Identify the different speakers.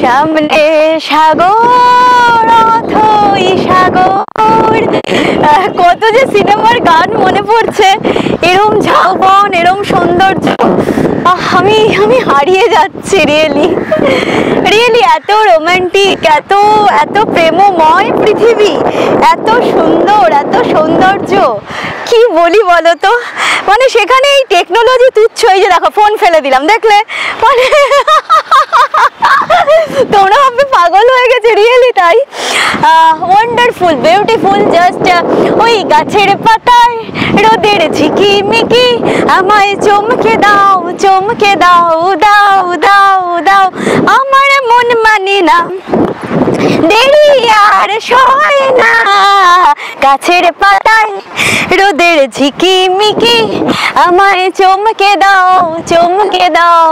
Speaker 1: সামনে সাগর অথই সাগর। কত যে সিনেমার গান মনে পড়ছে, এরম ঝাউবন, এরম সৌন্দর্য, আমি আমি হারিয়ে যাচ্ছি। রিয়েলি রিয়েলি এত রোমান্টিক, এত এত প্রেমময় পৃথিবী, এত সুন্দর, এত সৌন্দর্য, কি বলি বলো তো। মানে সেখানে এই টেকনোলজি তুচ্ছ। এই যে দেখো ফোন ফেলে দিলাম, দেখলে? মানে তোমরা ভাববে পাগল হয়ে গেছে। রিয়েলি তাই। ওয়ান্ডারফুল, বিউটিফুল, জাস্ট ওই গাছের পাতায় রোদের ঝিকিমিকি, আমায় চমকে দাও, চমকে দাও, দাও দাও দাও, আমার মন মানে না, দেরি আর সয় না, গাছের পাতায় রোদের ঝিকিমিকি, আমায় চমকে দাও, চমকে দাও।